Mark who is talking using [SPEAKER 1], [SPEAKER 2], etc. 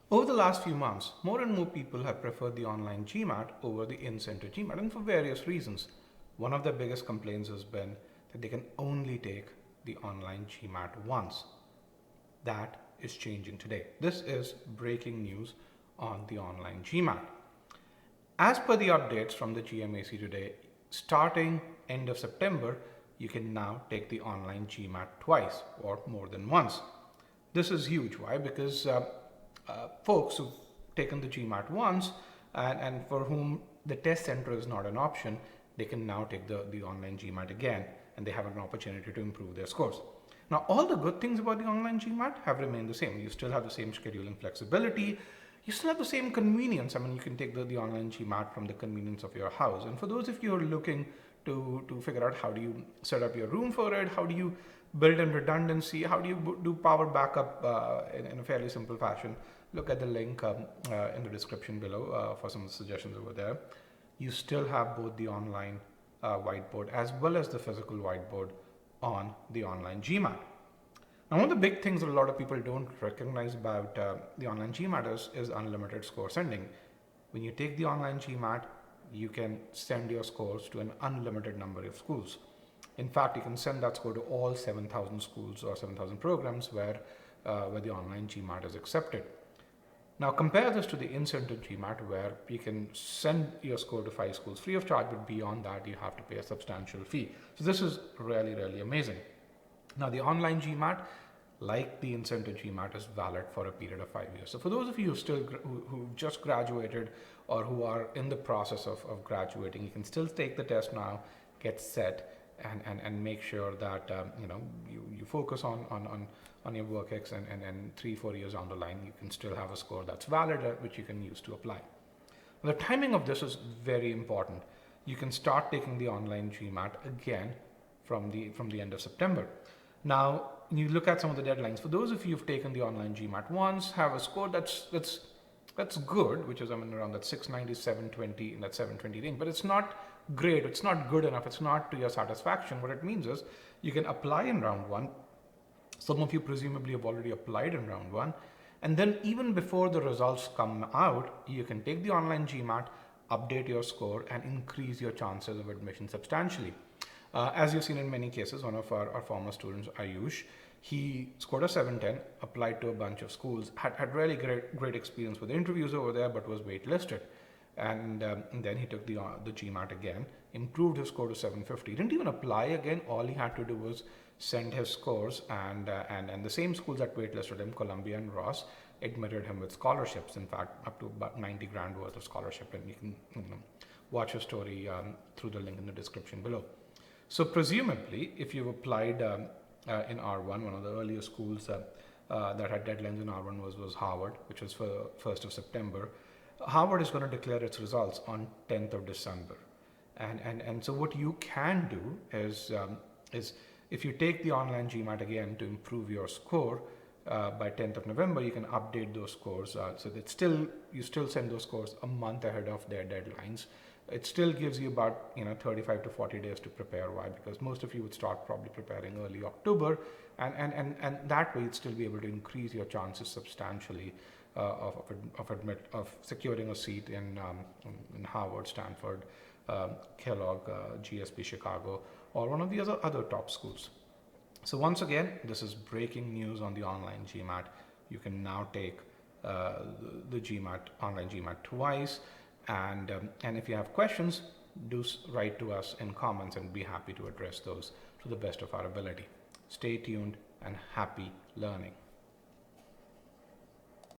[SPEAKER 1] Over the last few months, more and more people have preferred the online GMAT over the in-center GMAT, and for various reasons. One of their biggest complaints has been that they can only take the online GMAT once. That is changing today. This is breaking news on the online GMAT. As per the updates from the GMAC today, starting end of September, you can now take the online GMAT twice or more than once. This is huge. Why? Because folks who've taken the GMAT once and for whom the test center is not an option, they can now take the online GMAT again, and they have an opportunity to improve their scores. Now, all the good things about the online GMAT have remained the same. You still have the same scheduling flexibility. You still have the same convenience. I mean, you can take the online GMAT from the convenience of your house. And for those of you who are looking to figure out how do you set up your room for it, how do you build in redundancy, how do you do power backup in a fairly simple fashion, look at the link in the description below for some suggestions over there. You still have both the online whiteboard as well as the physical whiteboard on the online GMAT. Now, one of the big things that a lot of people don't recognize about the online GMAT is unlimited score sending. When you take the online GMAT, you can send your scores to an unlimited number of schools. In fact, you can send that score to all 7,000 schools or 7,000 programs where the online GMAT is accepted. Now, compare this to the in-center GMAT, where you can send your score to 5 schools free of charge, but beyond that, you have to pay a substantial fee. So this is really, really amazing. Now, the online GMAT, like the in-center GMAT, is valid for a period of 5 years. So for those of you who just graduated or who are in the process of graduating, you can still take the test now, get set, and make sure that you focus on your work ex, and 3-4 years down the line you can still have a score that's valid, which you can use to apply. The timing of this is very important. You can start taking the online GMAT again from the end of September. Now, you look at some of the deadlines. For those of you who've taken the online GMAT once, have a score that's good, which is around that 690, 720, in that 720 range, but it's not great, it's not good enough, it's not to your satisfaction. What it means is you can apply in round one. Some of you presumably have already applied in round one, and then even before the results come out, you can take the online GMAT, update your score, and increase your chances of admission substantially. As you've seen in many cases, one of our former students, Ayush, he scored a 710, applied to a bunch of schools, had really great experience with interviews over there, but was waitlisted. And then he took the GMAT again, improved his score to 750. He didn't even apply again. All he had to do was send his scores, and the same schools that waitlisted him, Columbia and Ross, admitted him with scholarships. In fact, up to about 90 grand worth of scholarship. And you can watch his story through the link in the description below. So presumably, if you've applied in R1, one of the earliest schools that had deadlines in R1 was Harvard, which was for 1st of September. Harvard is going to declare its results on 10th of December. And so what you can do is if you take the online GMAT again to improve your score by 10th of November, you can update those scores so that you still send those scores a month ahead of their deadlines. It still gives you about 35 to 40 days to prepare. Why? Because most of you would start probably preparing early October, and that way you'd still be able to increase your chances substantially of securing a seat in Harvard, Stanford, Kellogg, GSP Chicago, or one of the other top schools. So once again, this is breaking news on the online GMAT. You can now take the online GMAT twice. And if you have questions, do write to us in comments, and be happy to address those to the best of our ability. Stay tuned and happy learning.